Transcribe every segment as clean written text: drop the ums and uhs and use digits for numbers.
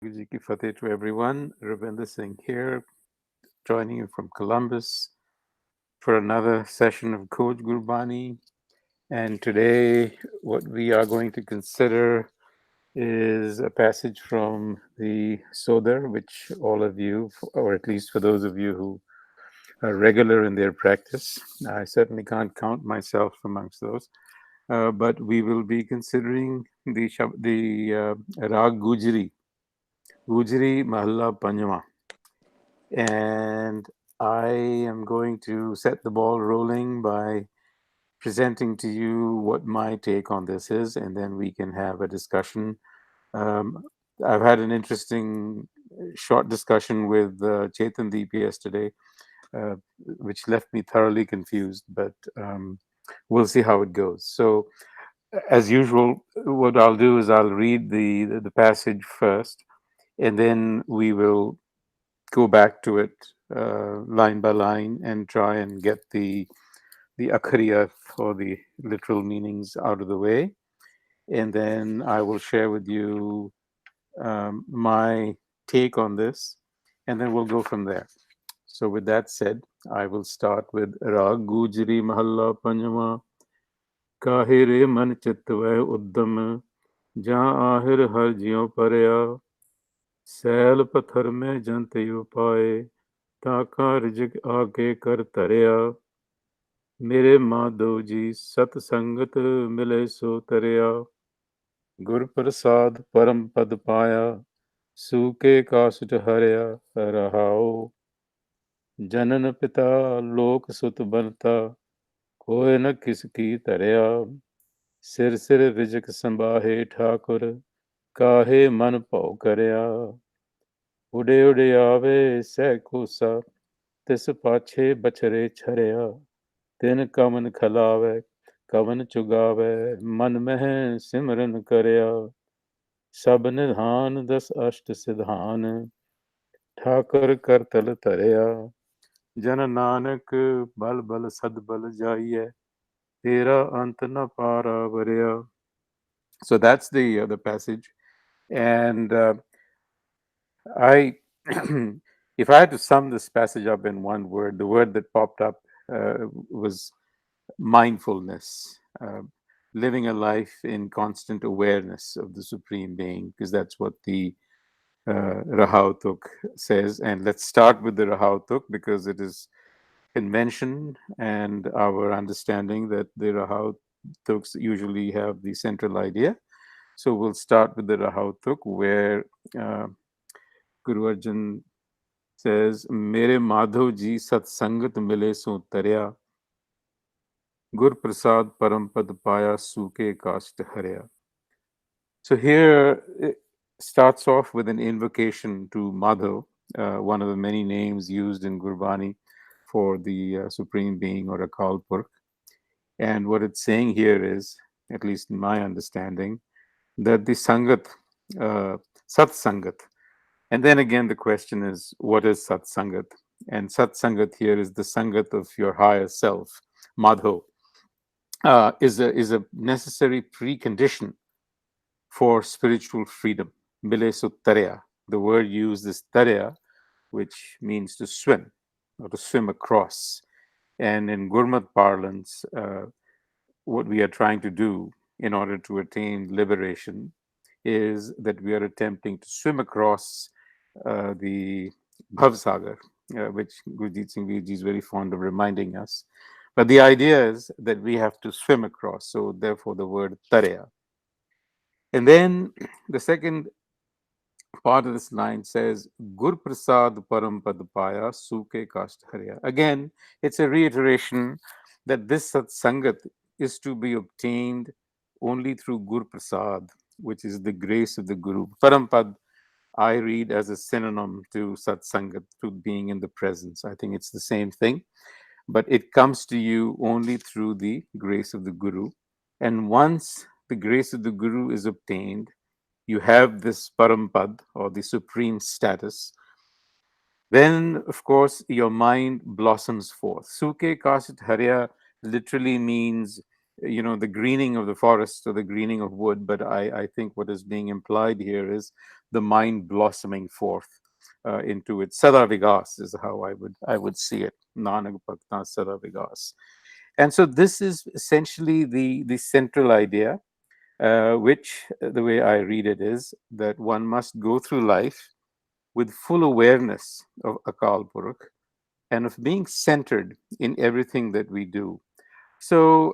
Ji ki fateh to everyone. Ravinder Singh here, joining you from Columbus for another session of Coach Gurbani. And today, what we are going to consider is a passage from the Sodar, which all of you, or at least for those of you who are regular in their practice, I certainly can't count myself amongst those. But we will be considering the Rag Gujri Mahalla Panjama. And I am going to set the ball rolling by presenting to you what my take on this is, and then we can have a discussion. Um, I've had an interesting short discussion with Chetan Deep yesterday, which left me thoroughly confused, but we'll see how it goes. So, as usual, what I'll do is I'll read the passage first, and then we will go back to it line by line and try and get the akhariyat or the literal meanings out of the way, and then I will share with you my take on this, and then we'll go from there. So, with that said, I will start with Rag Gujri Mahalla Panjama. काहे रे मन चित वह उद्दम जहाँ आहिर हर जियो परया cell पत्थर में जंत यु पाए ताका रिजक आके कर तरया मेरे माधव जी सतसंगत मिले सो तरया गुर प्रसाद परम पद पाया सूके कासुट हरया रहाओ जनन पिता लोक सुत बनता कोय न किसकी तरया सिर सिर रिजक संबाहे ठाकुर काहे मन भौ करया उड़े उड़े आवे सह कोसा तिस पाछे बछरे छरया तिन कवन खलावे कवन चुगावे मन मह सिमरन करया सब निधान दस अष्ट सिधान ठाकर कर तल तरया जन नानक बल बल सद बल जाइए तेरा अंत न पारा वरया. So that's the passage, and I, if I had to sum this passage up in one word, the word that popped up was mindfulness, living a life in constant awareness of the Supreme Being, because that's what the Rahautuk says. And let's start with the Rahautuk because it is convention and our understanding that the Rahautuks usually have the central idea. So we'll start with the Rahautuk, where uh, Guru Arjan says, Mere Madhav ji satsangat mile so tarya, Gur Prasad Parampad Paya Suke Kast Harya. So here it starts off with an invocation to Madhav, one of the many names used in Gurbani for the Supreme Being or Akal Purkh. And what it's saying here is, at least in my understanding, that the Sangat, uh, Sat Sangat, and then again the question is, what is Sat Sangat? And Sat Sangat here is the Sangat of your higher self, Madho, is a necessary precondition for spiritual freedom. Mile tarya. The word used is tarya, which means to swim or to swim across. And in Gurmat parlance, what we are trying to do in order to attain liberation is that we are attempting to swim across the Bhavsagar, which Gurjeet Singh Veer ji is very fond of reminding us. But the idea is that we have to swim across, so therefore the word tarya. And then the second part of this line says, Gur Prasad Param Pad Paya Suke Kast Harya. Again, it's a reiteration that this Satsangat is to be obtained only through Gur Prasad, which is the grace of the Guru. Parampad, I read as a synonym to Satsangat, to being in the presence. I think it's the same thing, but it comes to you only through the grace of the Guru. And once the grace of the Guru is obtained, you have this parampad or the supreme status, then of course your mind blossoms forth. Suke Kasit Harya literally means the greening of the forest or the greening of wood, but I think what is being implied here is the mind blossoming forth into its sada vigas is how I would see it. Nanak bhakta sada vigas. And so this is essentially the central idea, which the way I read it is that one must go through life with full awareness of Akal Purukh and of being centered in everything that we do. So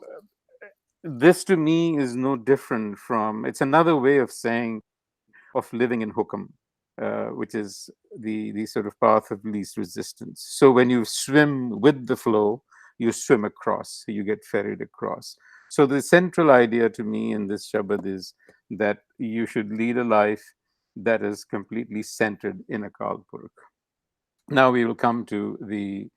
this to me is no different from, it's another way of saying, of living in hukam, which is the sort of path of least resistance. So when you swim with the flow, you swim across, you get ferried across. So the central idea to me in this Shabad is that you should lead a life that is completely centered in Akal Purukh. Now we will come to the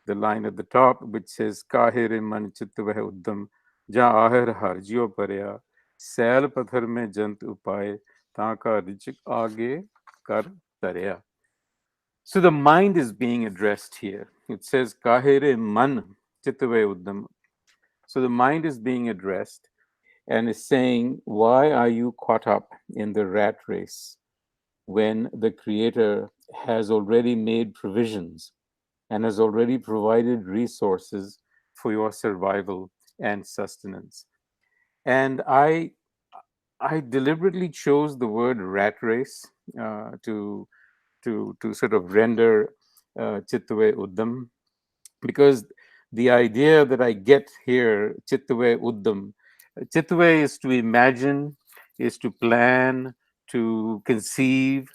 line at the top, which says, "Kahe re man chitavah udam, ja ahir harjiyo parya, sail pathar mein jant upaye, taka rijik aage kar tarya." So the mind is being addressed here. It says, "Kahe re man chitavah udam." So the mind is being addressed and is saying, why are you caught up in the rat race when the Creator has already made provisions and has already provided resources for your survival and sustenance? And I deliberately chose the word rat race to sort of render Chittave Uddam, because the idea that I get here, Chittave Uddam, Chittave is to imagine, is to plan, to conceive,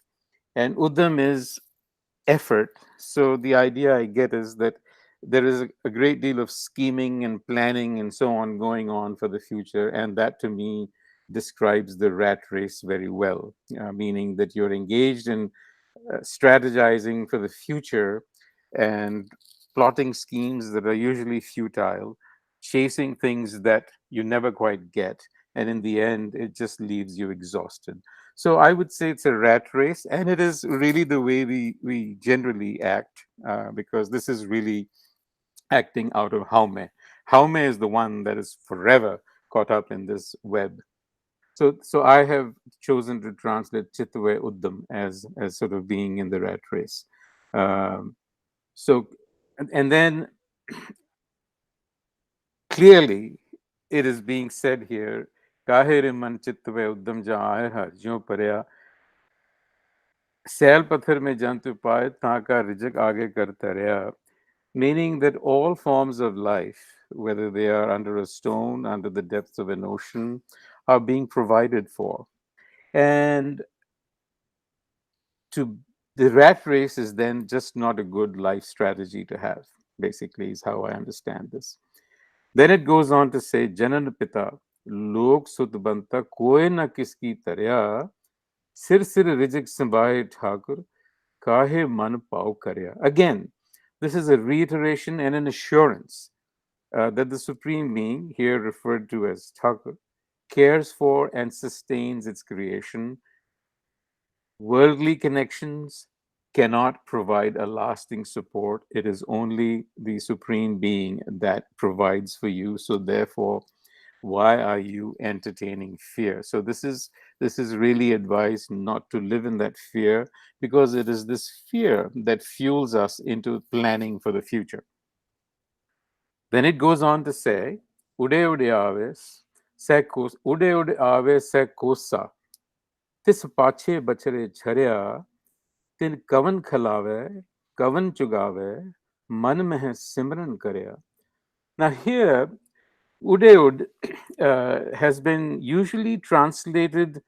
and Uddam is effort. So the idea I get is that there is a great deal of scheming and planning and so on going on for the future, and that to me describes the rat race very well, meaning that you're engaged in strategizing for the future and plotting schemes that are usually futile, chasing things that you never quite get, and in the end, it just leaves you exhausted. So I would say it's a rat race, and it is really the way we generally act, because this is really acting out of Haume. Haume is the one that is forever caught up in this web. So I have chosen to translate Chitave Uddam as sort of being in the rat race. Um, so and then clearly it is being said here, "Kahe man Chitave Uddam ja har jyo parya, sail pathar mein jantu paye, taaka rijak aage kar tarya," meaning that all forms of life, whether they are under a stone, under the depths of an ocean, are being provided for. And to the rat race is then just not a good life strategy to have, basically, is how I understand this. Then it goes on to say, Janan Pita, Lok Sut Banta, Koe na Kiski Tarya, Sir Sir Rijik Sambai Thakur, Kahe Man Pau Karya. Again, this is a reiteration and an assurance that the Supreme Being, here referred to as Thakur, cares for and sustains its creation. Worldly connections cannot provide a lasting support. It is only the Supreme Being that provides for you. So therefore, why are you entertaining fear? So this is really advised not to live in that fear, because it is this fear that fuels us into planning for the future. Then it goes on to say, Ude ude aves, se ude ude ave se kosa, tis pache bachare jharya, तिन कवन खलावे कवन चुगावे मन में simran karya. Now here udeud has been usually translated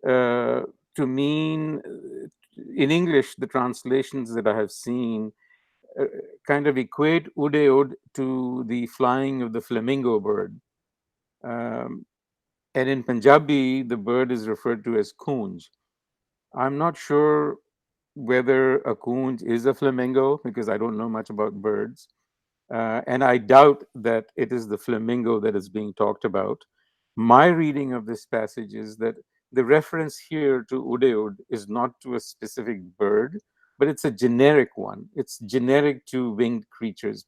uh, to mean, in English, the translations that I have seen uh, kind of equate udeud to the flying of the flamingo bird, um, and in Punjabi the bird is referred to as coonj. I'm not sure whether a coon is a flamingo, because I don't know much about birds. And I doubt that it is the flamingo that is being talked about. My reading of this passage is that the reference here to udeud is not to a specific bird, but it's a generic one. It's generic to winged creatures,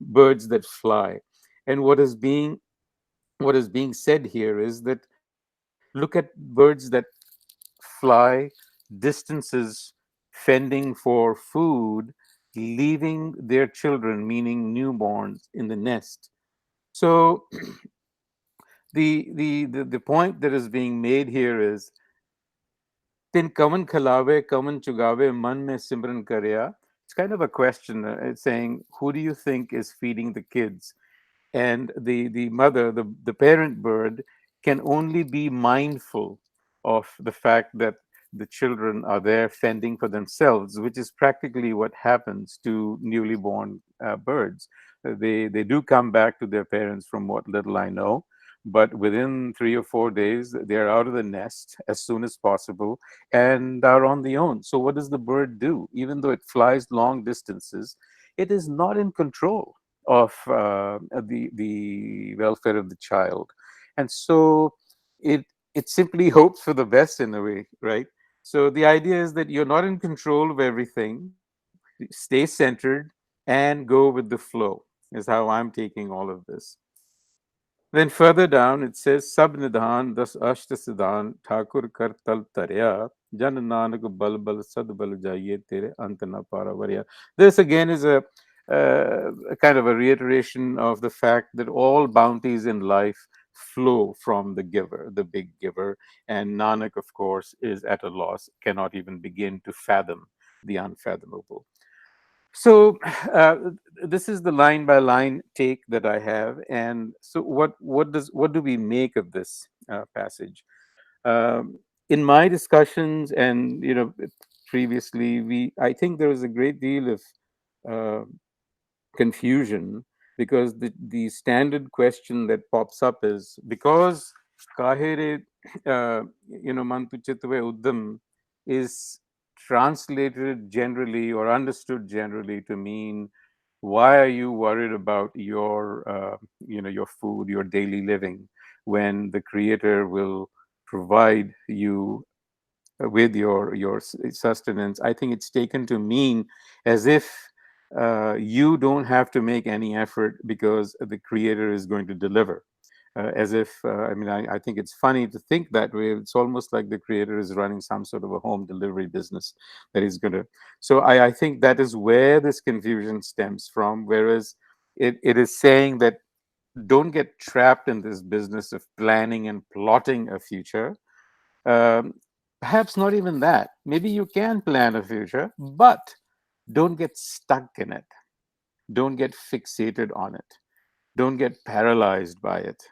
birds that fly. And what is being what is being said here is that look at birds that fly distances fending for food, leaving their children, meaning newborns, in the nest. So the point that is being made here is tin kaman khalawe, kaman chugave, man mein simran karya. It's kind of a question. It's saying, who do you think is feeding the kids? And the mother, the parent bird, can only be mindful of the fact that the children are there fending for themselves, which is practically what happens to newly born birds. They do come back to their parents, from what little I know, but within 3 or 4 days they're out of the nest as soon as possible and are on the own. So what does the bird do? Even though it flies long distances, it is not in control of the welfare of the child, and so it it simply hopes for the best in a way, right? So the idea is that you're not in control of everything. Stay centered and go with the flow, is how I'm taking all of this. Then further down it says, Sab Nidhan das Ashta Siddhan Thakur Kar Tal Tarya Jan Nanak Bal Bal Sad Bal Jaiye Tere Antana Paravarya. This again is a kind of a reiteration of the fact that all bounties in life flow from the giver, the big giver. And Nanak, of course, is at a loss, cannot even begin to fathom the unfathomable. So this is the line by line take that I have. And so what do we make of this passage? In my discussions, and previously, we I think there was a great deal of uh, confusion, because the standard question that pops up is, because kahe mantu chitavah udam is translated generally or understood generally to mean, why are you worried about your food, your daily living, when the creator will provide you with your sustenance? I think it's taken to mean as if you don't have to make any effort because the creator is going to deliver. As if I mean, I think it's funny to think that way. It's almost like the creator is running some sort of a home delivery business that he's going to. So I think that is where this confusion stems from. Whereas it is saying that don't get trapped in this business of planning and plotting a future. um, Perhaps not even that. Maybe you can plan a future, but don't get stuck in it. Don't get fixated on it. Don't get paralyzed by it.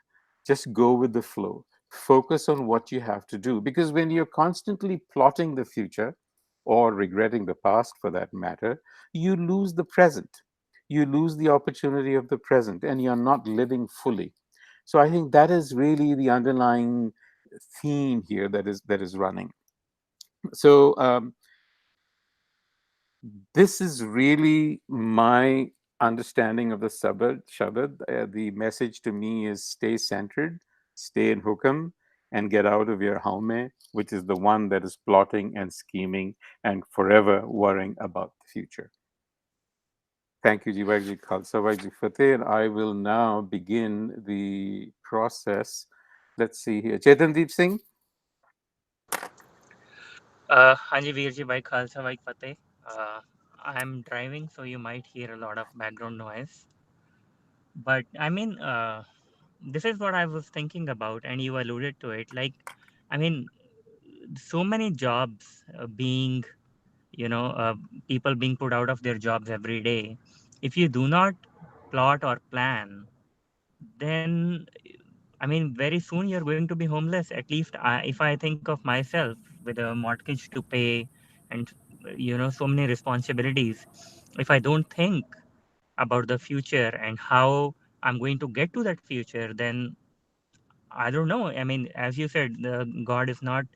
Just go with the flow. Focus on what you have to do. Because when you're constantly plotting the future, or regretting the past for that matter, you lose the present. You lose the opportunity of the present, and you're not living fully. So I think that is really the underlying theme here that is running. So this is really my understanding of the Shabad. The message to me is, stay centered, stay in Hukam, and get out of your Haume, which is the one that is plotting and scheming and forever worrying about the future. Thank you, Jiwagji Khalsa Wagji Fateh. And I will now begin the process. Let's see here. Chetandeep Singh. Hanji Virji, Bhai Khalsa, Bhai Fateh. Uh, I'm driving, so you might hear a lot of background noise. But I mean, this is what I was thinking about, and you alluded to it. Like, I mean, so many jobs being, you know, people being put out of their jobs every day. If you do not plot or plan, then I mean, very soon you're going to be homeless. At least if I think of myself with a mortgage to pay and, so many responsibilities, if I don't think about the future and how I'm going to get to that future, then I don't know. I mean, as you said, God is not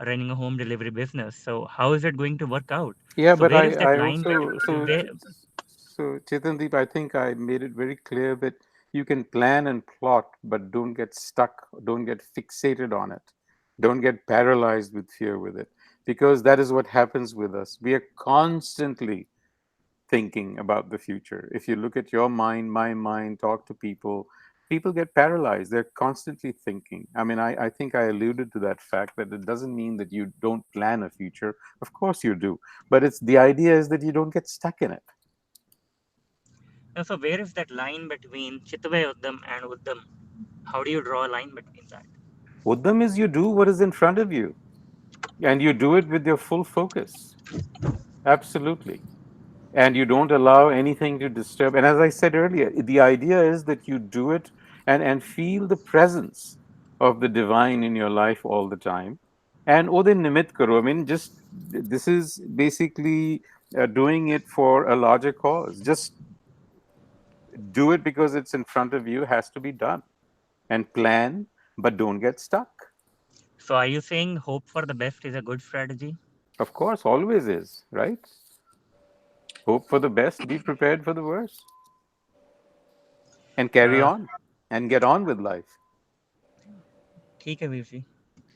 running a home delivery business. So how is it going to work out? Yeah, So but where is that I line? also Where, Chetandeep, I think I made it very clear that you can plan and plot, but don't get stuck, don't get fixated on it, don't get paralyzed with fear with it, because that is what happens with us. We are constantly thinking about the future. If you look at your mind, my mind, talk to people, people get paralyzed. They're constantly thinking. I mean, I think I alluded to that fact that it doesn't mean that you don't plan a future. Of course you do. But it's the idea is that you don't get stuck in it. Now, so where is that line between chitavah udam and udam? How do you draw a line between that? Uddam is you do what is in front of you and you do it with your full focus. Absolutely. And you don't allow anything to disturb. And as I said earlier, the idea is that you do it and feel the presence of the divine in your life all the time. And ode nimit karo. I mean, just this is basically doing it for a larger cause. Just do it because it's in front of you, has to be done. And plan, but don't get stuck. So, are you saying hope for the best is a good strategy? Of course, always is, right? Hope for the best, be prepared for the worst, and carry Uh, on and get on with life. ठीक है Veer ji.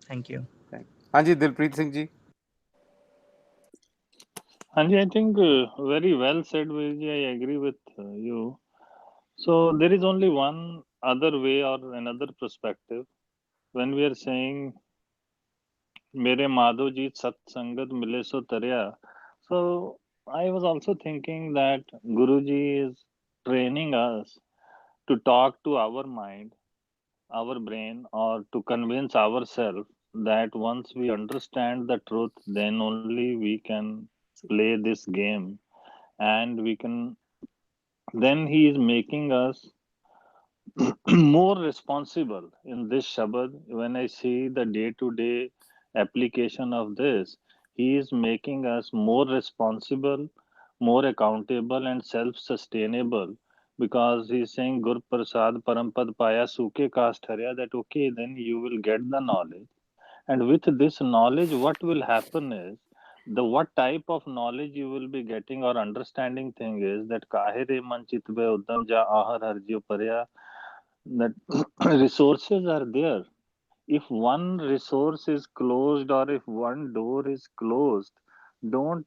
Thank you. Thank you. Hanji, Dilpreet Singh ji. Anji, I think very well said, Virji. I agree with you. So there is only one other way or another perspective when we are saying "Mere Madhav ji Satsangat mile so tarya." So I was also thinking that Guruji is training us to talk to our mind, our brain, or to convince ourselves that once we understand the truth, then only we can play this game, and we can, then he is making us more responsible in this Shabad. When I see the day to day application of this, he is making us more responsible, more accountable, and self sustainable, because he's saying Gur Prasad Parampad Paya Suke Kastharya, that okay, then you will get the knowledge. And with this knowledge, what will happen is the what type of knowledge you will be getting or understanding thing is that kahe re man chitve uddam ja ahar harjyo parya, that resources are there. If one resource is closed or if one door is closed, don't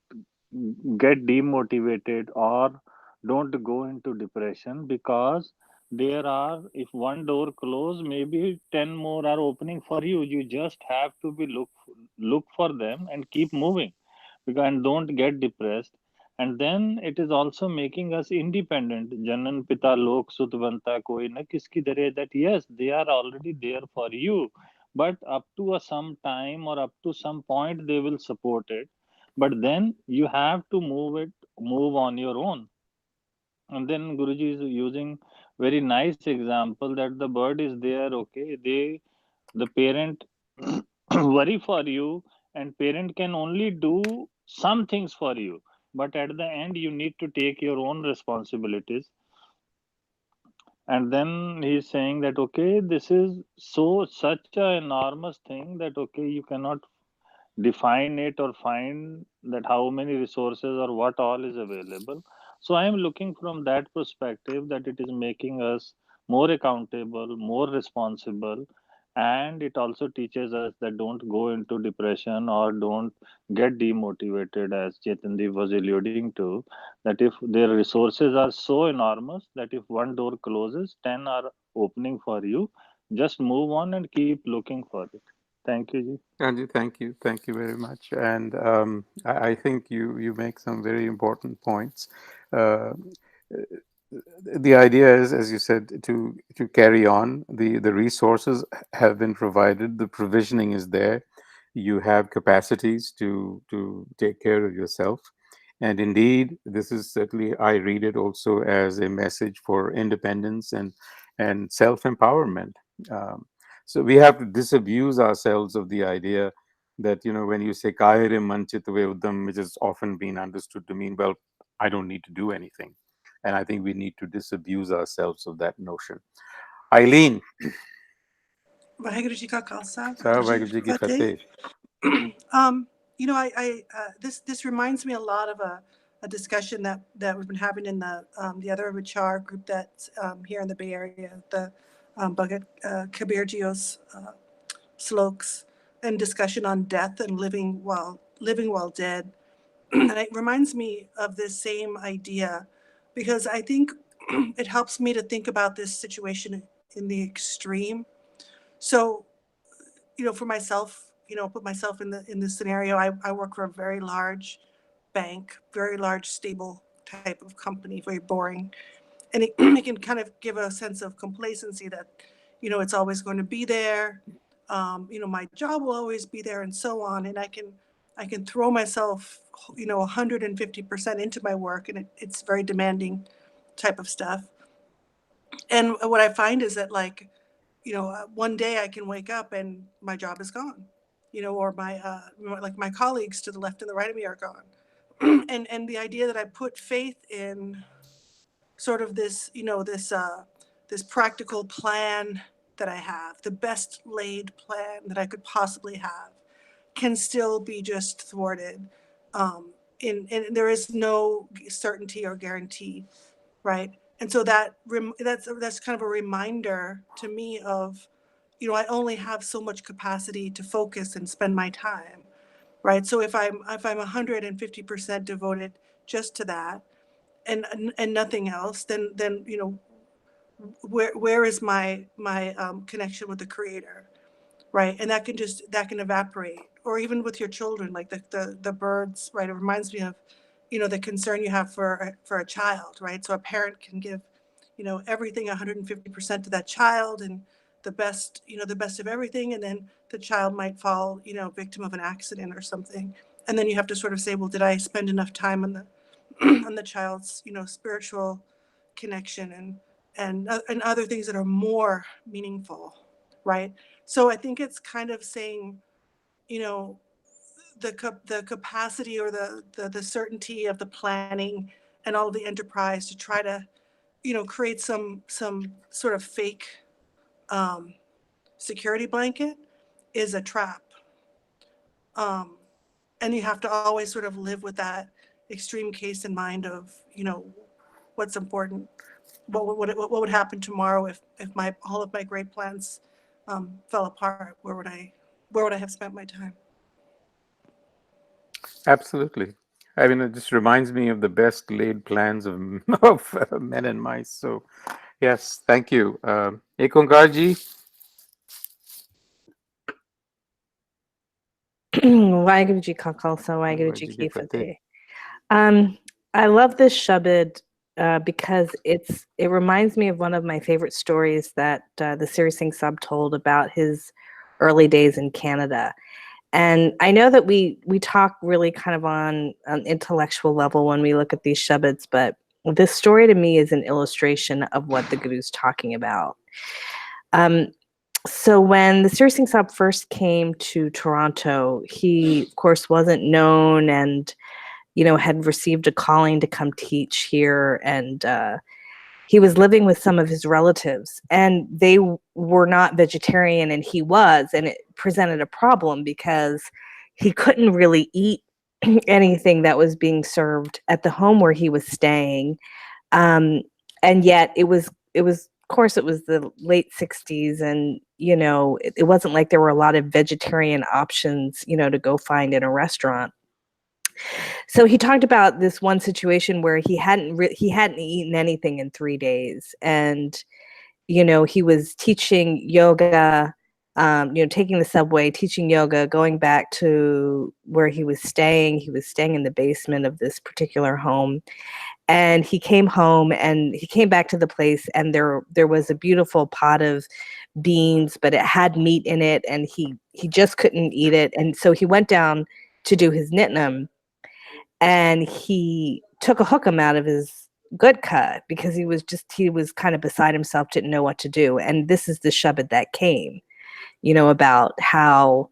get demotivated or don't go into depression, because there are, if one door closed, maybe 10 more are opening for you. You just have to be look for them and keep moving, because, and don't get depressed. And then it is also making us independent. Janan pita lok sutavanta koi na kiski dare, that yes, they are already there for you, but up to a some time or up to some point they will support it, but then you have to move on your own. And then Guruji is using very nice example that the bird is there, okay, the parent worry for you, and parent can only do some things for you, but at the end you need to take your own responsibilities. And then he's saying that okay, this is so such an enormous thing that okay, you cannot define it or find that how many resources or what all is available. So I am looking from that perspective that it is making us more accountable, more responsible, and it also teaches us that don't go into depression or don't get demotivated, as Chetandi was alluding to, that if their resources are so enormous that if one door closes, 10 are opening for you, just move on and keep looking for it. Thank you, Ji. Hanji, thank you very much. And I think you make some very important points. Uh, the idea is, as you said, to carry on. The resources have been provided. The provisioning is there. You have capacities to take care of yourself. And indeed, this is certainly, I read it also as a message for independence and self empowerment. Um, so we have to disabuse ourselves of the idea that, when you say kahe re man chitve uddam, which has often been understood to mean, well, I don't need to do anything. And I think we need to disabuse ourselves of that notion. Eileen, Waheguru ji ਕਾ Khalsa Sahib Waheguru ji Waheguru Ki Ji ki Fateh. fateh. This reminds me a lot of a discussion that we've been having in the other Vichar group that's here in the Bay Area, the Bhagat Kabir Ji's sloks, and discussion on death and living while dead. And it reminds me of this same idea, because I think it helps me to think about this situation in the extreme. So, for myself, put myself in this scenario. I work for a very large bank, very large, stable type of company, very boring. And it can kind of give a sense of complacency that, it's always going to be there. My job will always be there and so on. And I can throw myself, 150% into my work, and it's very demanding type of stuff. And what I find is that, like, one day I can wake up and my job is gone, or like my colleagues to the left and the right of me are gone. And the idea that I put faith in sort of this, this practical plan that I have, the best laid plan that I could possibly have, can still be just thwarted. And there is no certainty or guarantee, right? And so that's kind of a reminder to me of, I only have so much capacity to focus and spend my time, right? So if I'm 150% devoted just to that, and nothing else, then where is my connection with the Creator, right? And that can evaporate. Or even with your children, like the birds, right? It reminds me of, the concern you have for a child, right? So a parent can give, everything 150% to that child, and the best of everything, and then the child might fall, victim of an accident or something. And then you have to sort of say, well, did I spend enough time on the on the child's, spiritual connection, and other things that are more meaningful, right? So I think it's kind of saying, you know, the capacity, or the certainty of the planning and all of the enterprise to try to, create some sort of fake um, security blanket is a trap. Um, and you have to always sort of live with that extreme case in mind of, what's important. What would happen tomorrow if my all of my great plans fell apart? Where would I have spent my time? Absolutely. I mean, it just reminds me of the best laid plans of, of men and mice. So, yes, thank you. Ekongarji, Waheguru Ji Ka Khalsa, Waheguru Ji Ki Fateh. I love this shabad because it reminds me of one of my favorite stories that the Siri Singh Sahib told about his early days in Canada. And I know that we talk really kind of on an intellectual level when we look at these shabads, but this story to me is an illustration of what the Guru's talking about. So when the Siri Singh Sahib first came to Toronto, he, of course, wasn't known and, had received a calling to come teach here. And he was living with some of his relatives, and they were not vegetarian, and he was, and it presented a problem because he couldn't really eat anything that was being served at the home where he was staying. And yet it was, of course, it was the late 60s, and, it wasn't like there were a lot of vegetarian options, to go find in a restaurant. So he talked about this one situation where he hadn't eaten anything in 3 days, and he was teaching yoga, taking the subway, teaching yoga, going back to where he was staying. He was staying in the basement of this particular home, and he came home and he came back to the place, and there was a beautiful pot of beans, but it had meat in it, and he just couldn't eat it, and so he went down to do his nitnam. And he took a hookum out of his good cut because he was kind of beside himself, didn't know what to do. And this is the shabad that came, about how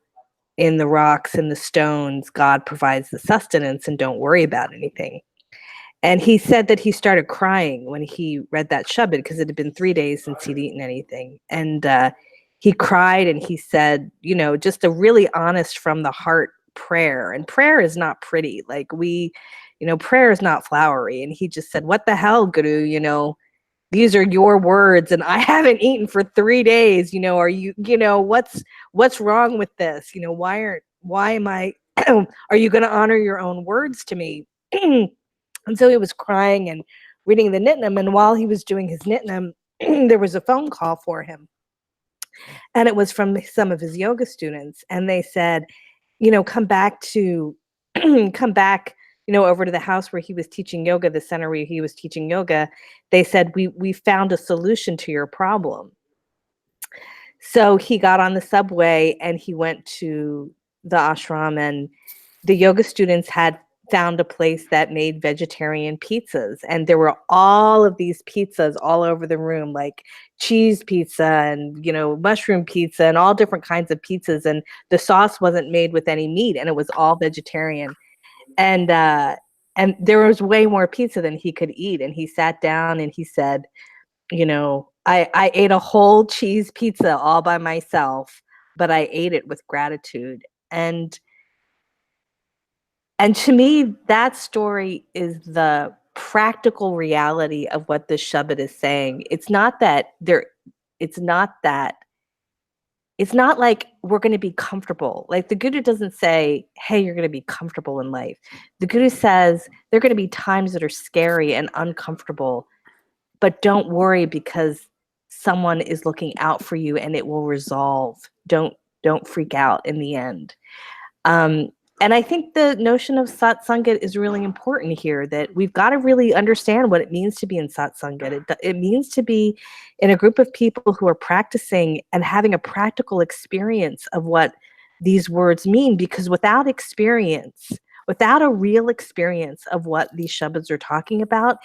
in the rocks and the stones, God provides the sustenance, and don't worry about anything. And he said that he started crying when he read that shabad because it had been 3 days since he'd eaten anything. And he cried, and he said, just a really honest from the heart prayer. And prayer is not pretty. Like prayer is not flowery. And he just said, what the hell, Guru? These are your words, and I haven't eaten for 3 days. Are you, what's wrong with this? Why am I, are you going to honor your own words to me? And so he was crying and reading the nitnam. And while he was doing his nitnam, there was a phone call for him, and it was from some of his yoga students, and they said, come back to come back, over to the house where he was teaching yoga, the center where he was teaching yoga. They said, we found a solution to your problem. So he got on the subway and he went to the ashram, and the yoga students had found a place that made vegetarian pizzas, and there were all of these pizzas all over the room, like cheese pizza and mushroom pizza and all different kinds of pizzas, and the sauce wasn't made with any meat and it was all vegetarian. And there was way more pizza than he could eat, and he sat down and he said, I ate a whole cheese pizza all by myself, but I ate it with gratitude. And to me, that story is the practical reality of what this Shabbat is saying. It's not like we're going to be comfortable. Like the Guru doesn't say, hey, you're going to be comfortable in life. The Guru says there are going to be times that are scary and uncomfortable, but don't worry, because someone is looking out for you and it will resolve. Don't freak out in the end. And I think the notion of satsangat is really important here, that we've got to really understand what it means to be in satsangat. It means to be in a group of people who are practicing and having a practical experience of what these words mean, because without experience, without a real experience of what these Shabads are talking about,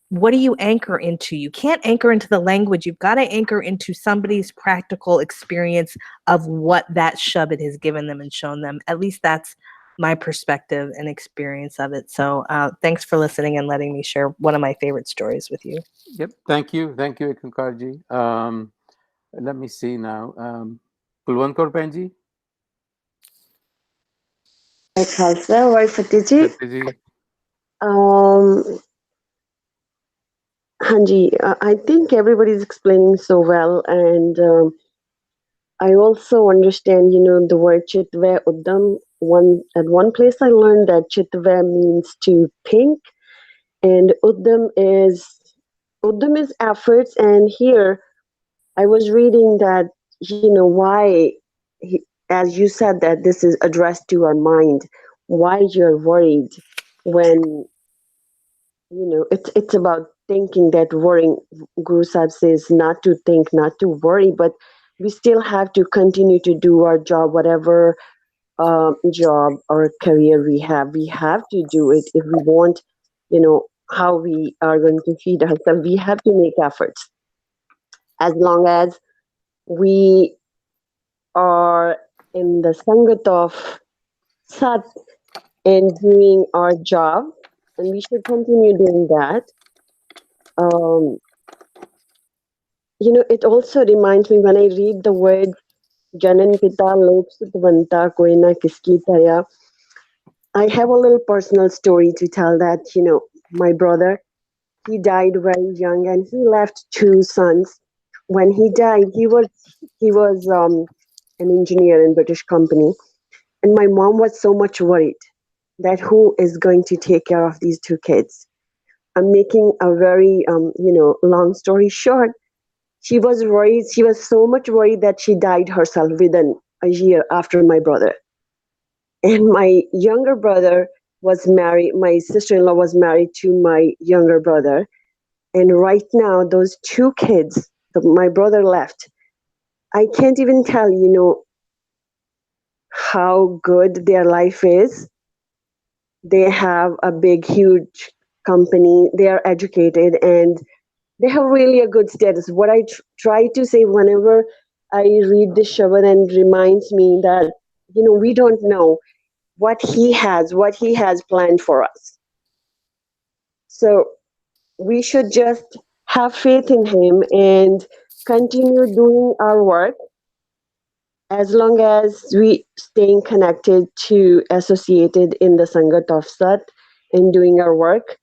what do you anchor into? You can't anchor into the language. You've got to anchor into somebody's practical experience of what that Shabad has given them and shown them. At least that's my perspective and experience of it. So thanks for listening and letting me share one of my favorite stories with you. Yep. Thank you, Ekankarji. Let me see now. Kulwant Kaur Penji. Khalsa, Vai Fateh ji. Fateh ji. Hanji, I think everybody's explaining so well, and I also understand, the word chitavah, udam. At one place I learned that chitavah means to think, and udam is efforts. And here I was reading that, why, as you said, that this is addressed to our mind, why you're worried when, it's about thinking, that worrying. Guru Sahib says not to think, not to worry, but we still have to continue to do our job, whatever job or career we have. We have to do it if we want, how we are going to feed ourselves. We have to make efforts. As long as we are in the Sangat of Sat and doing our job, and we should continue doing that. It also reminds me when I read the word Janan Pita Lok Sutvanta Koina Kiski Taya. I have a little personal story to tell that, my brother, he died very young and he left two sons. When he died, he was an engineer in British company. And my mom was so much worried that who is going to take care of these two kids. I'm making a very, long story short. She was worried. She was so much worried that she died herself within a year after my brother. And my younger brother was married. My sister-in-law was married to my younger brother. And right now, those two kids, my brother left. I can't even tell, how good their life is. They have a big, huge company. They are educated and they have really a good status. What I try to say whenever I read this Shabad, and reminds me that, we don't know what he has planned for us. So we should just have faith in him and continue doing our work. As long as we staying connected to, associated in the Sangat of Sat and doing our work,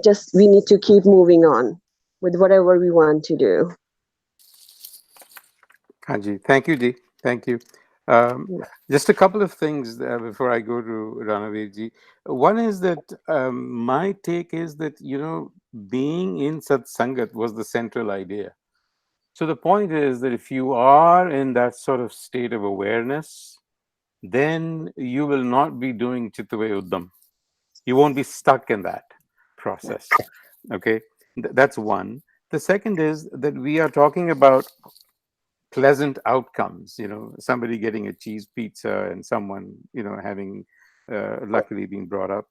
just we need to keep moving on with whatever we want to do. Kanji. Thank you, Ji. Thank you. Just a couple of things before I go to Ranaveer Ji. One is that my take is that, being in satsangat was the central idea. So the point is that if you are in that sort of state of awareness, then you will not be doing chitavah udam. You won't be stuck in that process. Okay, that's one. The second is that we are talking about pleasant outcomes. Somebody getting a cheese pizza and someone having luckily been brought up.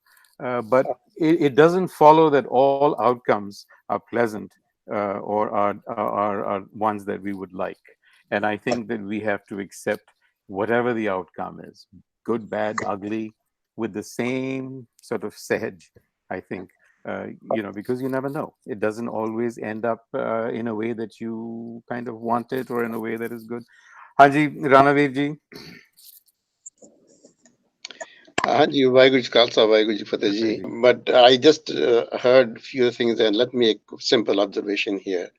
But it doesn't follow that all outcomes are pleasant or are ones that we would like. And I think that we have to accept whatever the outcome is, good, bad, ugly, with the same sort of sehaj, I think. Because you never know. It doesn't always end up in a way that you kind of want it or in a way that is good. Haji Ranaveer ji. Ji, Vaheguru Ji Khalsa, Vaheguru Ji Fateh Ji. But I just heard few things, and let me make a simple observation here.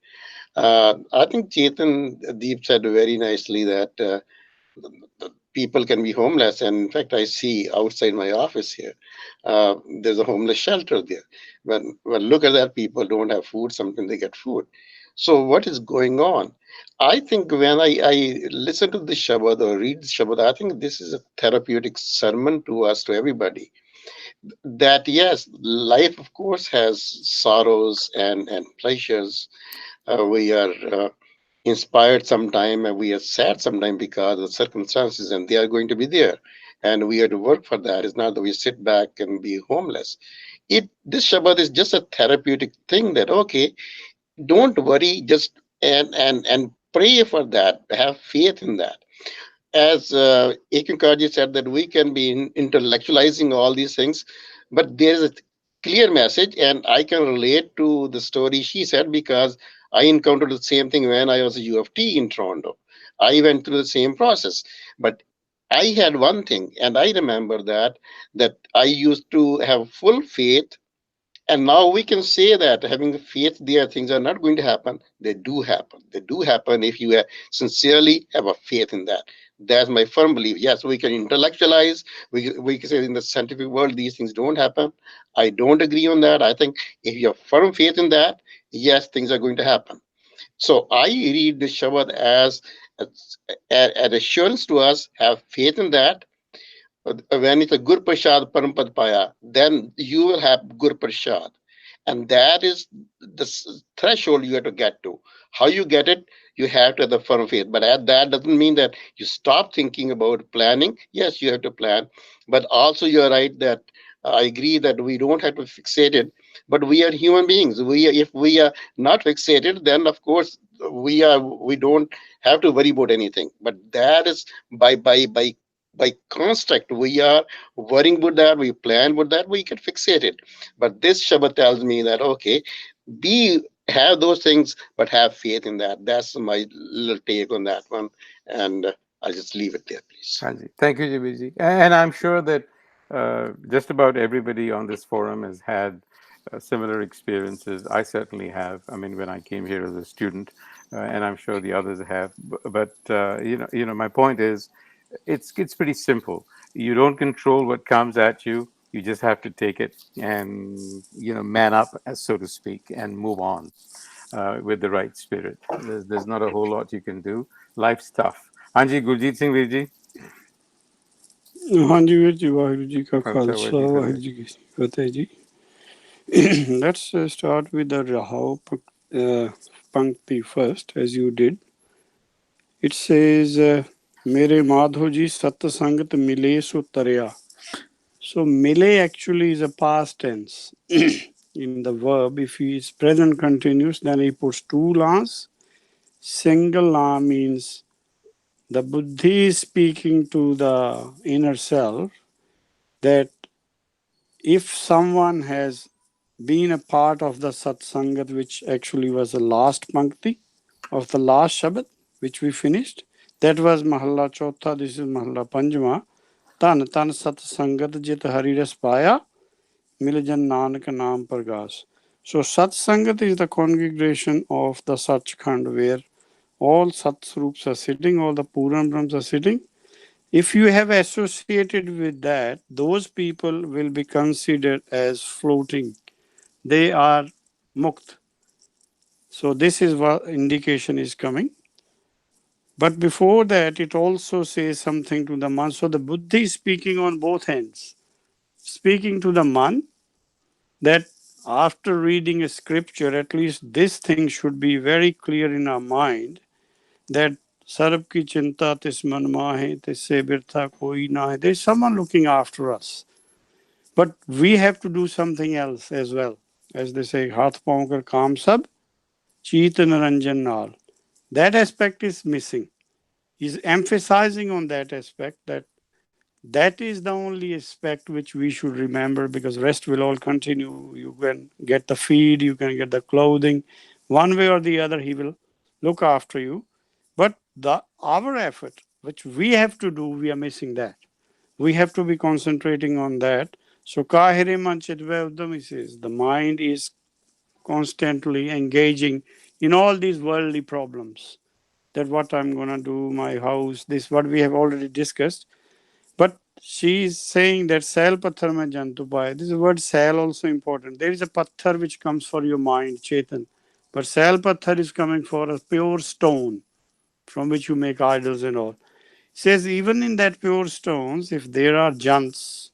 I think Chetan Deep said very nicely that people can be homeless, and in fact, I see outside my office here, there's a homeless shelter there. When look at that, people don't have food. Sometimes they get food. So what is going on? I think when I listen to the Shabad or read the Shabad, I think this is a therapeutic sermon to us, to everybody. That yes, life of course has sorrows and pleasures. We are inspired sometime and we are sad sometime because of circumstances, and they are going to be there, and we have to work for that. It's not that we sit back and be homeless. This Shabbat is just a therapeutic thing that okay, don't worry, just and pray for that, have faith in that. As Ekin Karji said, that we can be intellectualizing all these things, but there is a clear message, and I can relate to the story she said because I encountered the same thing when I was a U of T in Toronto. I went through the same process, but I had one thing, and I remember that I used to have full faith, and now we can say that having faith there, things are not going to happen. They do happen. They do happen if you sincerely have a faith in that. That's my firm belief. Yes, we can intellectualize. We can say in the scientific world, these things don't happen. I don't agree on that. I think if you have firm faith in that, yes, things are going to happen. So I read the Shabad as an assurance to us, have faith in that, when it's a Gur Prasad Parampad Paya, then you will have Gur Prasad. And that is the threshold you have to get to. How you get it, you have to have the firm faith. But that doesn't mean that you stop thinking about planning. Yes, you have to plan. But also, you're right that I agree that we don't have to fixate it. But we are human beings. If we are not fixated, then of course we don't have to worry about anything. But that is by construct, we are worrying about that, we plan about that, we get fixated. But this Shabbat tells me that, okay, be have those things, but have faith in that. That's my little take on that one. And I'll just leave it there, please. Haji. Thank you, Jibiji. And I'm sure that just about everybody on this forum has had similar experiences. I certainly have. I mean, when I came here as a student, and I'm sure the others have. But my point is, it's pretty simple. You don't control what comes at you. You just have to take it and man up, as so to speak, and move on with the right spirit. There's not a whole lot you can do. Life's tough. Anji Gurjeet Singh Veer ji. ਹਾਂਜੀ ਵੀਰ ਜੀ, ਵਾਹਿਗੁਰੂ ਜੀ ਕਾ Khalsa, Khalsa, Vaji Waheguru Fateh. ਜੀ ਕੀ ਫਤਿਹ ਜੀ. Let's start with the Rahao Pankti first, as you did. It says, Mere Madho ji sat sangat mile so tarya. So mile actually is a past tense. In the verb, if he is present continuous, then he puts two las. Single la means the buddhi is speaking to the inner self that if someone has been a part of the satsangat, which actually was the last pankti of the last Shabad, which we finished, that was Mahalla Chotha, this is Mahalla Panjma. Tan tan satsangat jit hariras paya, miljan nanak naam pargas. So satsangat is the congregation of the Sachkhand where all Satsrups are sitting, all the Puran Brahms are sitting. If you have associated with that, those people will be considered as floating. They are mukt. So this is what indication is coming. But before that, it also says something to the man. So the buddhi is speaking on both ends, speaking to the man that after reading a scripture, at least this thing should be very clear in our mind that sarab ki chinta tis man mahe, tisse birtha koi na hai. There's someone looking after us. But we have to do something else as well. As they say, haath paun kar kaam sab, cheet naranjan naal. That aspect is missing. He's emphasizing on that aspect that that is the only aspect which we should remember, because rest will all continue. You can get the feed, you can get the clothing. One way or the other, he will look after you. But our effort, which we have to do, we are missing that. We have to be concentrating on that. So kahe man chitavah udam, he says, the mind is constantly engaging in all these worldly problems. That what I'm gonna do, my house, this what we have already discussed. But she is saying that sal pathar mein jantu paye. This word sal also important. There is a pathar which comes for your mind, Chetan. But sal pathar is coming for a pure stone from which you make idols and all. Says even in that pure stones, if there are jants,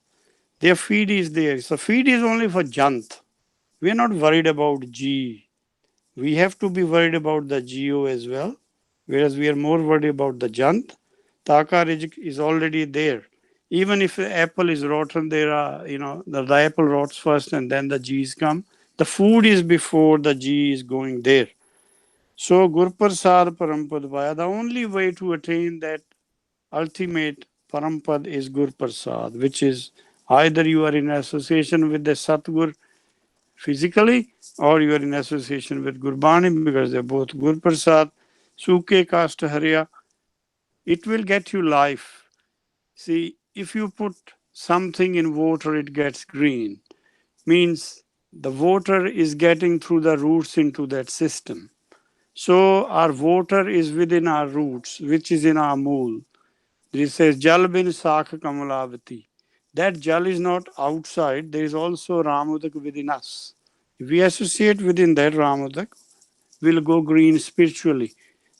their feed is there. So feed is only for jant. We are not worried about G. We have to be worried about the geo as well, whereas we are more worried about the jant. Taka rizq is already there. Even if the apple is rotten, there are, the apple rots first and then the G's come. The food is before the G is going there. So Gurprasad Parampad Bhaya, the only way to attain that ultimate Parampad is Gurprasad, which is either you are in association with the Satgur physically, or you are in association with Gurbani, because they're both Gurprasad, Suke Kast Harya. It will get you life. See, if you put something in water, it gets green. Means the water is getting through the roots into that system. So our water is within our roots, which is in our mool. It says Jal bin Sakh Kamalavati. That Jal is not outside, there is also Ramudak within us. If we associate within that Ramudak, we'll go green spiritually.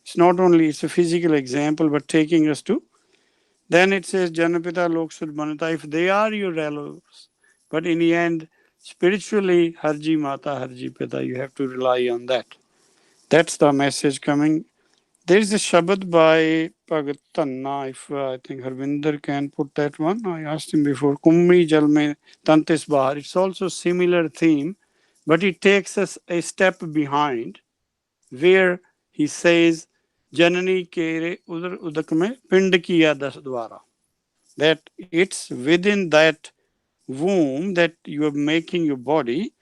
It's not only, it's a physical example, but taking us to. Then it says Janapita Loksud Manata, if they are your relatives, but in the end, spiritually, Harji Mata, Harji Pita, you have to rely on that. That's the message coming. There is a Shabad by Bhagat Tanna, if I think Harvinder can put that one. I asked him before, Kummi Jal Mein Tantis Bahar. It's also similar theme, but it takes us a step behind, where he says, Janani Kere Udar Udak Mein Pind Kiya Das Dwara. That it's within that womb that you are making your body,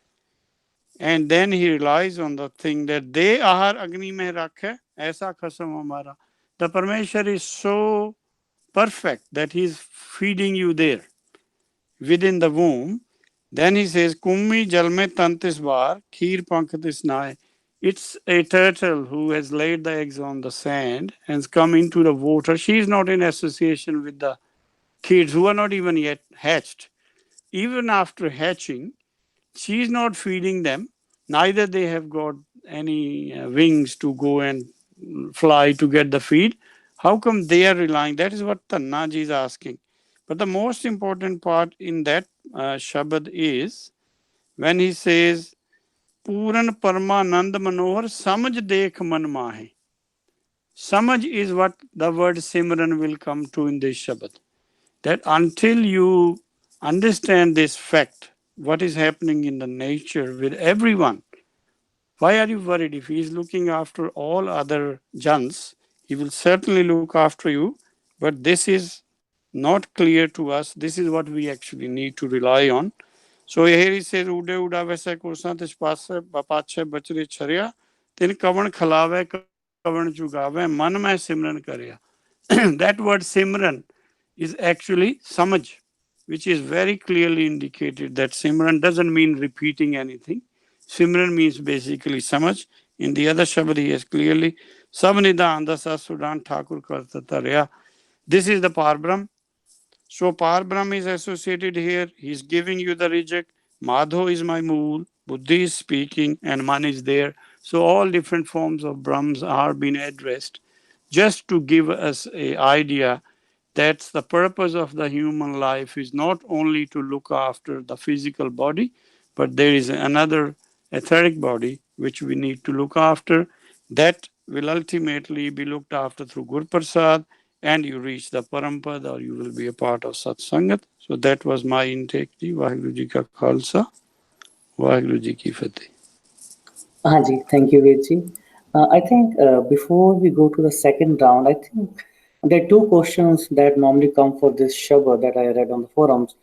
and then he relies on the thing that they ahar agni mein rakhe, aisa khasam hamara. The Parmeshwar is so perfect that he is feeding you there within the womb. Then he says, Kummi jalme tantis bar, kheer pankhatis nae. It's a turtle who has laid the eggs on the sand and has come into the water. She is not in association with the kids who are not even yet hatched. Even after hatching, she is not feeding them. Neither they have got any wings to go and fly to get the feed. How come they are relying? That is what Tannaji is asking. But the most important part in that Shabad is when he says, Puran Parmanand Manohar Samaj Dekh Man Mahe. Samaj is what the word Simran will come to in this Shabad. That until you understand this fact, what is happening in the nature with everyone, why are you worried? If he is looking after all other jans, he will certainly look after you. But this is not clear to us. This is what we actually need to rely on. So here he says, Ude uda vese kursan tish pache bachre charya, tin kavan khalave, kavan jugave, man mein simran karya. That word Simran is actually Samaj, which is very clearly indicated that Simran doesn't mean repeating anything. Simran means basically Samaj. In the other Shabad, he has clearly Sabnida Andasa Sudan Thakur Kartatarya. This is the Parbrahm. So Parbrahm is associated here. He's giving you the reject. Madho is my mool. Buddhi is speaking, and Man is there. So all different forms of Brahms are being addressed just to give us a idea that the purpose of the human life is not only to look after the physical body, but there is another etheric body which we need to look after that will ultimately be looked after through Guru Prasad, and you reach the Parampad or you will be a part of Satsangat. So that was my intake. Ji. Vaheguru Ji ka Khalsa, Vaheguru Ji ki Fateh. Haji, thank you, Virji. I think before we go to the second round, I think there are two questions that normally come for this Shabad that I read on the forums.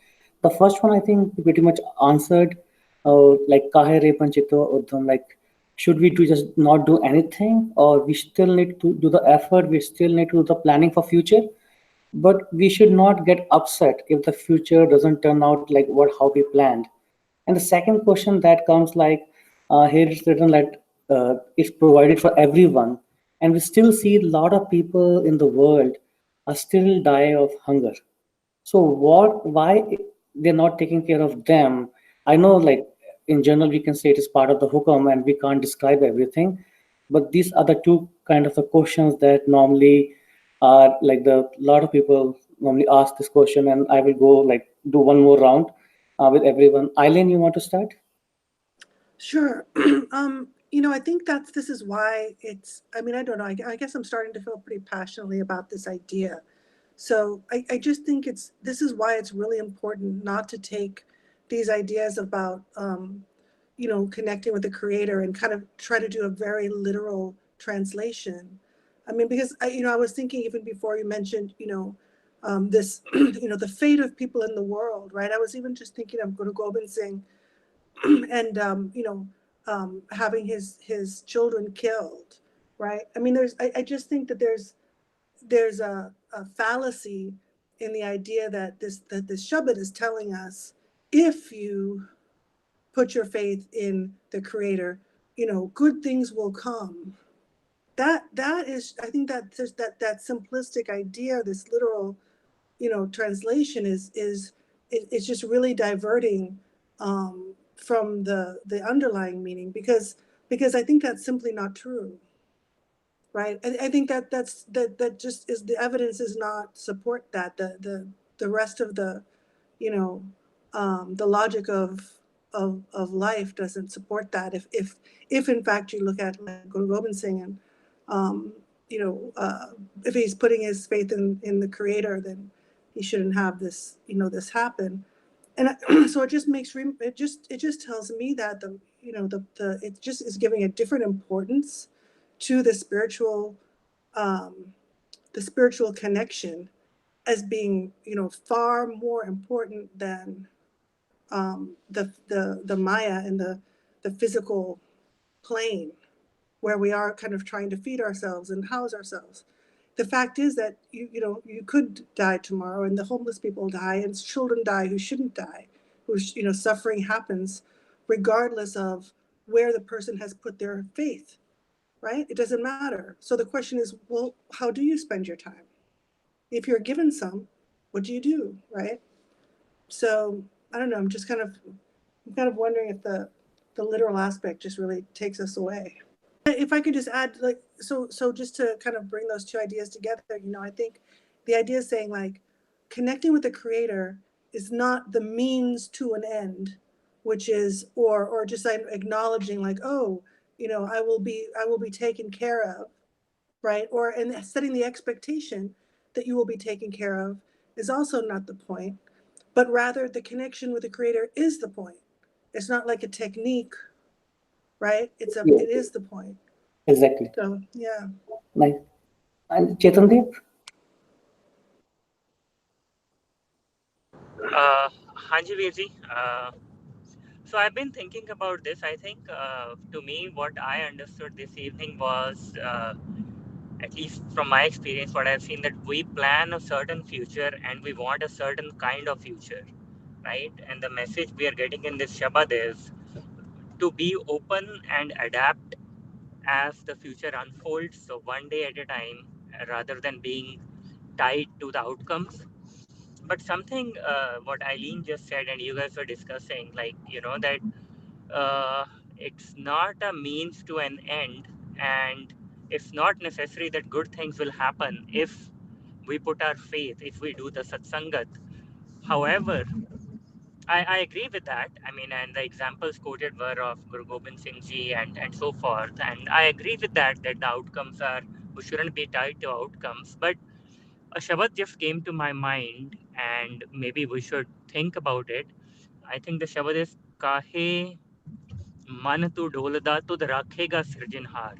The first one, I think, you pretty much answered, like kahe re panchito udam, like should we do just not do anything, or we still need to do the effort, we still need to do the planning for future, but we should not get upset if the future doesn't turn out like what how we planned. And the second question that comes like here it's written that it's provided for everyone, and we still see a lot of people in the world are still die of hunger. So what? Why they're not taking care of them? I know, like in general, we can say it is part of the hukam, and we can't describe everything. But these are the two kind of the questions that normally are like the lot of people normally ask this question, and I will go like do one more round with everyone. Eileen, you want to start? Sure. I think this is why it's, I mean, I don't know. I guess I'm starting to feel pretty passionately about this idea. So I just think this is why it's really important not to take these ideas about, connecting with the creator and kind of try to do a very literal translation. I mean, because I was thinking even before you mentioned, this, the fate of people in the world, right? I was even just thinking of Guru Gobind Singh and having his children killed, right? I mean, I just think that there's a fallacy in the idea that this Shabad is telling us, if you put your faith in the Creator, good things will come. That is, I think that that simplistic idea, this literal, translation it's just really diverting from the underlying meaning, because I think that's simply not true, right? I think that just is, the evidence does not support that. The rest of the logic of life doesn't support that. If in fact you look at like Guru Gobind Singh and um, if he's putting his faith in the Creator, then he shouldn't have this happen. And so it just it just tells me that it just is giving a different importance to um, the spiritual connection as being far more important than the Maya and the physical plane, where we are kind of trying to feed ourselves and house ourselves. The fact is that you could die tomorrow, and the homeless people die, and children die who shouldn't die, whose suffering happens regardless of where the person has put their faith, right? It doesn't matter. So the question is, well, how do you spend your time? If you're given some, what do you do, right? So I don't know. I'm kind of wondering if the literal aspect just really takes us away. If I could just add, like, so just to kind of bring those two ideas together, I think the idea is saying, like, connecting with the Creator is not the means to an end, which is, or just like acknowledging, like, oh, I will be taken care of, right? Or and setting the expectation that you will be taken care of is also not the point, but rather the connection with the Creator is the point. It's not like a technique, right? Yeah, It is the point. exactly. So yeah. Nice. And Chetandeep? Hanji Virji, so I've been thinking about this. I think to me, what I understood this evening was, at least from my experience, what I've seen, that we plan a certain future and we want a certain kind of future, right? And the message we are getting in this Shabad is to be open and adapt as the future unfolds. So one day at a time, rather than being tied to the outcomes. But something what Eileen just said, and you guys were discussing, like, that it's not a means to an end, and it's not necessary that good things will happen if we put our faith, if we do the satsangat. However, I agree with that. I mean, and the examples quoted were of Guru Gobind Singh Ji and so forth. And I agree with that, that the outcomes are, we shouldn't be tied to outcomes. But a Shabad just came to my mind, and maybe we should think about it. I think the Shabad is kahe man tu dolda tud rakhega sirjanhar.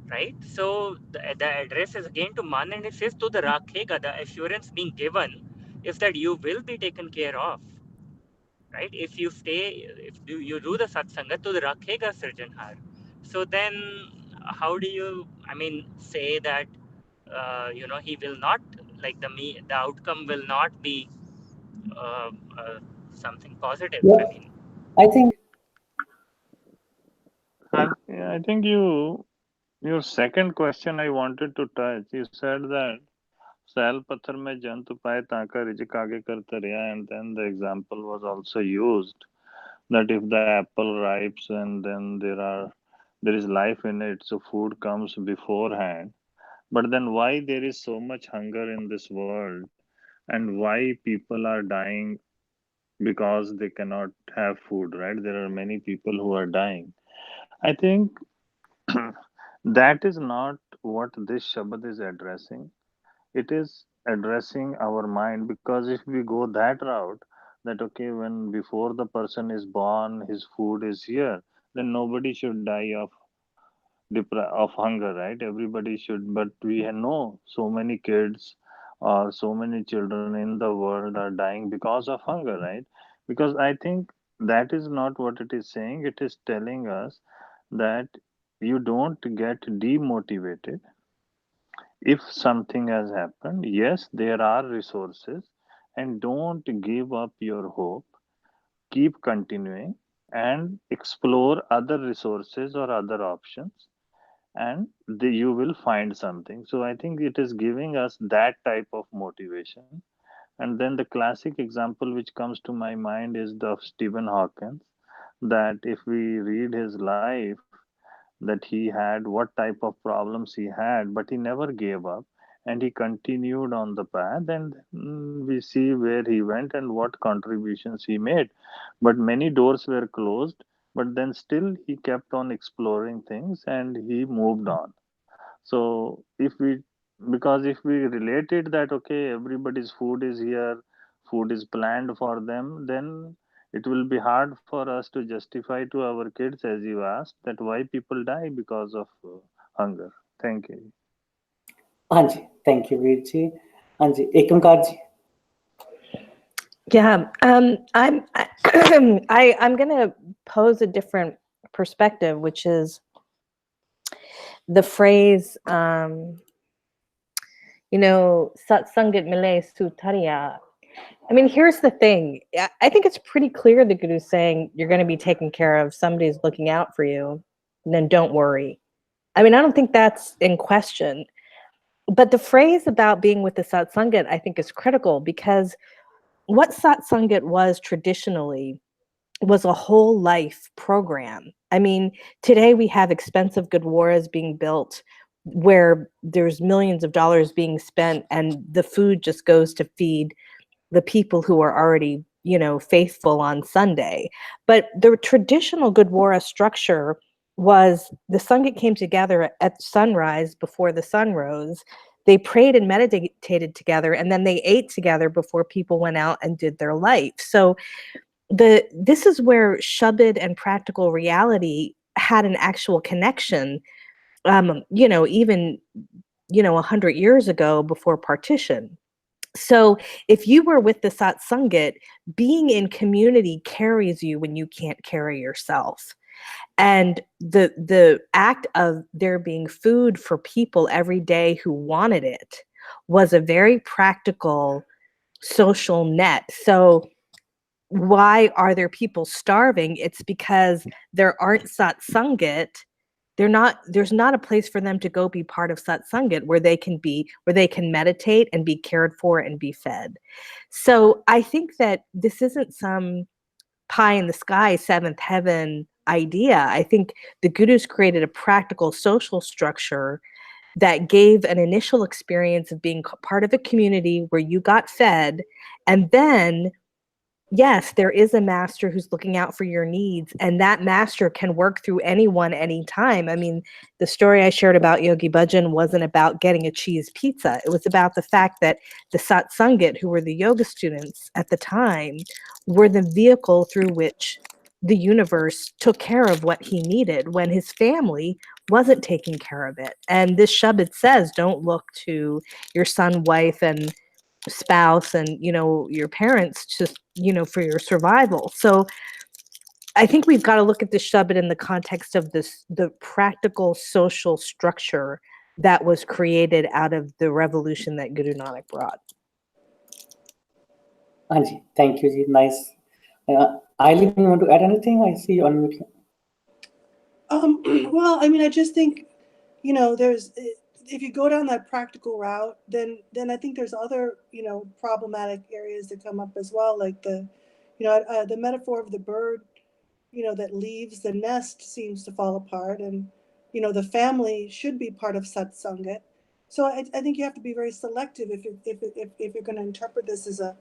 Right? So the address is again to man, and it says tud rakhega, the assurance being given is that you will be taken care of. Right? If you stay, if you do the satsanga, to the rakhega sirjanhar. So then, how do you, I mean, say that he will not, like the outcome will not be uh, uh, something positive. Yeah, I mean, I think I think your second question I wanted to touch. You said that Sahel pathar mein jantu paye taaka rizq aage karta reha, and then the example was also used that if the apple ripes and then there is life in it, so food comes beforehand. But then why there is so much hunger in this world, and why people are dying because they cannot have food, right? There are many people who are dying. I think that is not what this Shabad is addressing. It is addressing our mind, because if we go that route, that okay, when before the person is born, his food is here, then nobody should die of of hunger, right? Everybody should, but we know so many kids or so many children in the world are dying because of hunger, right? Because I think that is not what it is saying. It is telling us that you don't get demotivated if something has happened. Yes, there are resources, and don't give up your hope. Keep continuing and explore other resources or other options, and you will find something. So I think it is giving us that type of motivation. And then the classic example which comes to my mind is the of Stephen Hawkins, that if we read his life, that he had what type of problems he had, but he never gave up, and he continued on the path, and we see where he went and what contributions he made. But many doors were closed, but then still he kept on exploring things and he moved on. So if we, because if we related that okay, everybody's food is here, food is planned for them, then it will be hard for us to justify to our kids, as you asked, that why people die because of hunger. Thank you. हाँ जी, thank you Veer ji. हाँ जी, एकमकार जी. Yeah, I'm I'm going to pose a different perspective, which is the phrase, satsangat mile sutariya. I mean, here's the thing. I think it's pretty clear the Guru's saying you're going to be taken care of. Somebody's looking out for you. And then don't worry. I mean, I don't think that's in question. But the phrase about being with the satsangat, I think, is critical, because what satsangat was traditionally was a whole life program. I mean, today we have expensive gurdwaras being built where there's millions of dollars being spent, and the food just goes to feed the people who are already, faithful on Sunday. But the traditional gurdwara structure was the Sangat came together at sunrise before the sun rose. They prayed and meditated together, and then they ate together before people went out and did their life. So this is where Shabad and practical reality had an actual connection, even 100 years ago before partition. So if you were with the satsangat, being in community carries you when you can't carry yourself. And the act of there being food for people every day who wanted it was a very practical social net. So why are there people starving? It's because there aren't satsangat. There's not a place for them to go be part of satsangat where they can meditate and be cared for and be fed. So I think that this isn't some pie in the sky, seventh heaven idea. I think the Gurus created a practical social structure that gave an initial experience of being part of a community where you got fed, and then yes, there is a master who's looking out for your needs, and that master can work through anyone, anytime. I mean, the story I shared about Yogi Bhajan wasn't about getting a cheese pizza. It was about the fact that the satsangit, who were the yoga students at the time, were the vehicle through which the universe took care of what he needed when his family wasn't taking care of it. And this Shabad says, don't look to your son, wife, and spouse and your parents just for your survival. So I think we've got to look at the Shabad in the context of the practical social structure that was created out of the revolution that Guru Nanak brought. Anji, thank you, ji. Nice. Eileen, you want to add anything? I see you on mute. Well, I mean, I just think, there's, if you go down that practical route, then I think there's other, problematic areas that come up as well, like the metaphor of the bird, that leaves the nest seems to fall apart, and, the family should be part of satsangat. So I think you have to be very selective if you're going to interpret this as a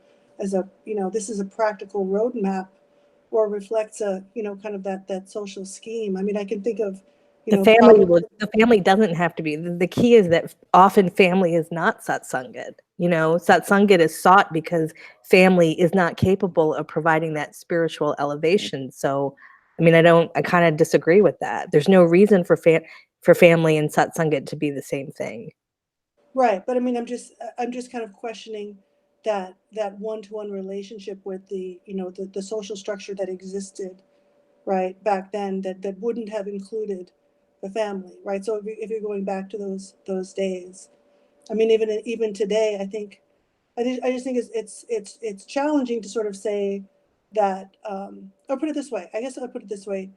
this is a practical roadmap, or reflects a kind of that social scheme. I mean, I can think of The family doesn't have to be. The key is that often family is not satsangat. Satsangat is sought because family is not capable of providing that spiritual elevation. So, I mean, I kind of disagree with that. There's no reason for family and satsangat to be the same thing. Right, but I mean, I'm just kind of questioning that one-to-one relationship with the the social structure that existed right back then that wouldn't have included the family, right? So if you're going back to those days, I mean, even today, I just think it's challenging to sort of say that, or put it this way. I guess I'll put it this way: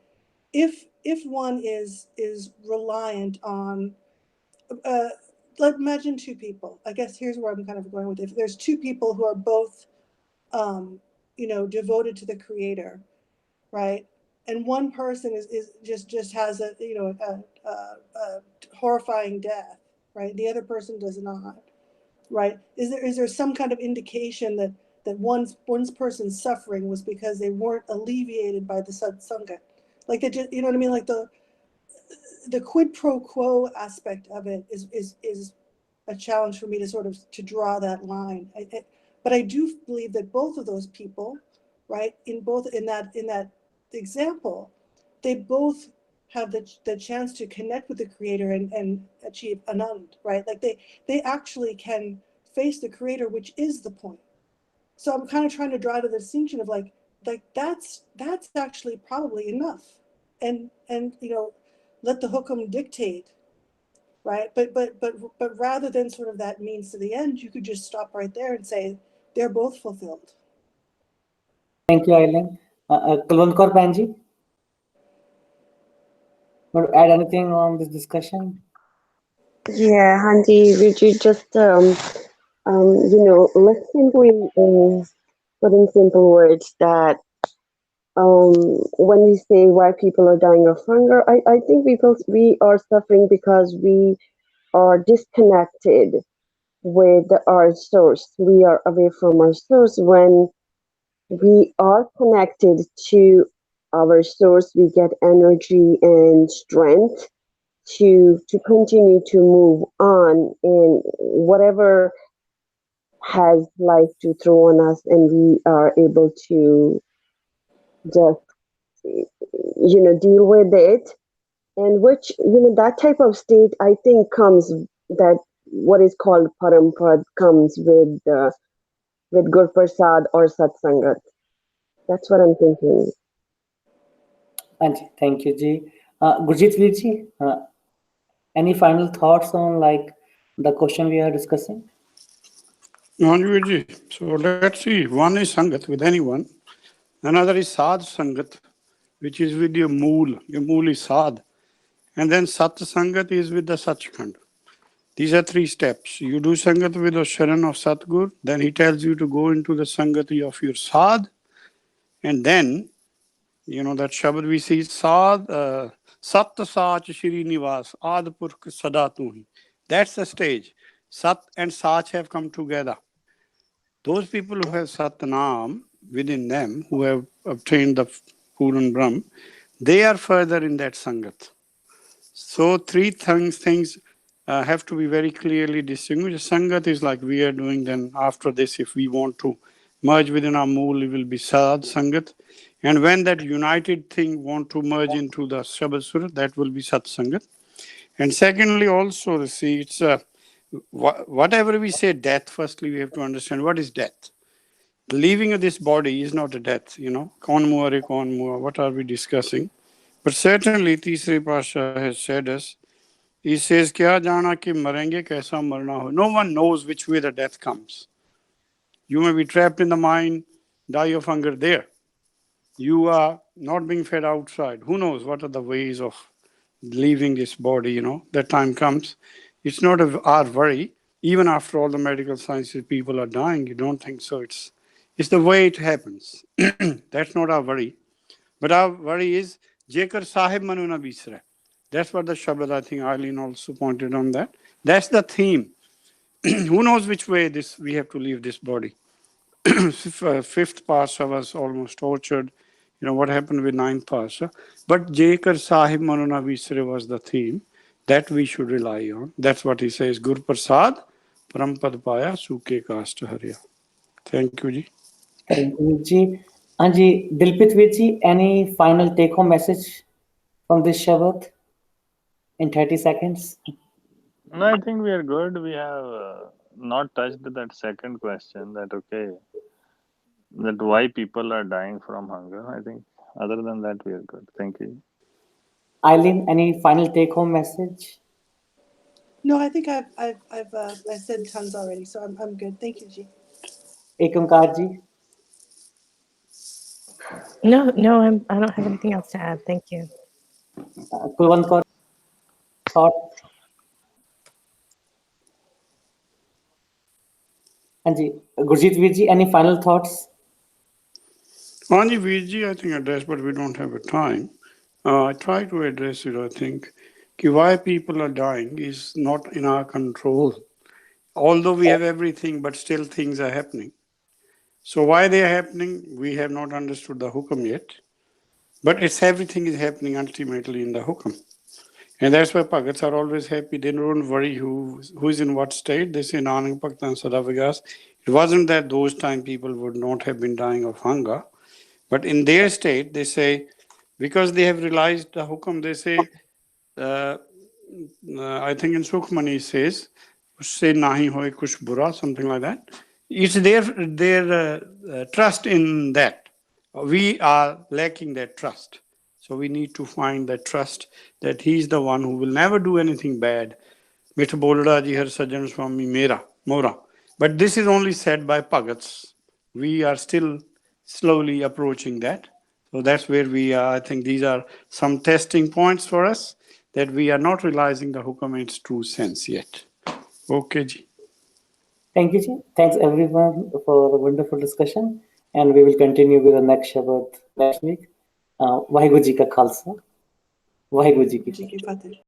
if one is reliant on, like, imagine two people. I guess here's where I'm kind of going with it. If there's two people who are both, devoted to the Creator, right? And one person is just has a horrifying death, right? The other person does not, right? Is there some kind of indication that one's person's suffering was because they weren't alleviated by the satsanga, like they just, you know what I mean? Like the quid pro quo aspect of it is a challenge for me to sort of to draw that line. But I do believe that both of those people, right, in that example, they both have the chance to connect with the Creator and achieve anand, right? Like they actually can face the Creator, which is the point. So I'm kind of trying to draw to the distinction of like that's actually probably enough, and let the hukum dictate, right? But rather than sort of that means to the end, you could just stop right there and say they're both fulfilled. Thank you, Eileen. Kulwant Kaur Panji, want to add anything on this discussion? Yeah, Hanji, would you just let's simply put in simple words that when we say why people are dying of hunger, I think we are suffering because we are disconnected with our source. We are away from our source. When we are connected to our source, we get energy and strength to continue to move on in whatever has life to throw on us, and we are able to just deal with it. And which that type of state, I think, comes that what is called parampad comes with Gur Prasad or Satsangat. That's what I'm thinking. Anji, thank you, ji. Gurjit Veer ji, any final thoughts on like the question we are discussing? Manju ji, so let's see. One is Sangat with anyone. Another is Sad Sangat, which is with your mool. Your mool is Sad. And then Sat Sangat is with the Sachkhand. These are three steps. You do Sangat with the Sharan of Satgur. Then he tells you to go into the Sangati of your Sad. And then that Shabad we see, Sad, Sat Sach Shri Nivas, Ad Purkh Sada Tuhi. That's the stage. Sat and Sach have come together. Those people who have Satnam within them, who have obtained the Puran Brahm, they are further in that Sangat. So three things have to be very clearly distinguished. Sangat is like we are doing, then after this, if we want to merge within our mool, it will be Sad Sangat. And when that united thing want to merge into the Shabad Surat, that will be Sat Sangat. And secondly, also, see, it's whatever we say death, firstly, we have to understand what is death. The leaving of this body is not a death, Kaun mua, what are we discussing? But certainly, Tisri Pasha has said us, he says, Kya jana ki marenge kaisa marna ho. No one knows which way the death comes. You may be trapped in the mine, die of hunger there. You are not being fed outside. Who knows what are the ways of leaving this body, that time comes. It's not our worry. Even after all the medical sciences, people are dying. You don't think so. It's the way it happens. That's not our worry. But our worry is, Jekar Sahib Manu na bisra. That's what the Shabad, I think Eileen also pointed on that. That's the theme. Who knows which way we have to leave this body? Fifth Pasha was almost tortured. What happened with ninth Pasha. But Jekar Sahib Manuna Visre was the theme that we should rely on. That's what he says. Gur Prasad, Parampad Paya, Suke Kasta Harya. Thank you, Ji. Thank you, Ji. Anji, Dilpit Ji, any final take-home message from this Shabad in 30 seconds? No, I think we are good. We have not touched that second question, that why people are dying from hunger. I think other than that, we are good. Thank you. Eileen, any final take-home message? No, I think I've said tons already, so I'm good. Thank you, Ji. Ekankar Ji? No, I don't have anything else to add. Thank you. Kulwant Kaur, thought? Anji, Gurjit Virji, any final thoughts? Anji Virji, I think addressed, but we don't have a time. I try to address it, I think. Why people are dying is not in our control. Although we have everything, but still things are happening. So why they are happening, we have not understood the hukam yet. But everything is happening ultimately in the hukam. And that's why Bhagats are always happy. They don't worry who is in what state. They say Nanak Bhaktan Sadavigas. It wasn't that those time people would not have been dying of hunger. But in their state, they say, because they have realized the hukam, they say, I think in Sukhmani says, "Usse nahi hoye kuch bura," something like that. It's their trust in that. We are lacking that trust. So we need to find that trust that he is the one who will never do anything bad. Mitha bolda ji har sajjan swami mera, mora. But this is only said by Bhagats. We are still slowly approaching that. So that's where we are. I think these are some testing points for us, that we are not realizing the hukam in its true sense yet. Okay, Ji. Thank you, Ji. Thanks everyone for the wonderful discussion. And we will continue with the next Shabad next week. Vaheguru Ji Ka Khalsa. Vaheguru Ji Ki Ji ki Fateh. fateh.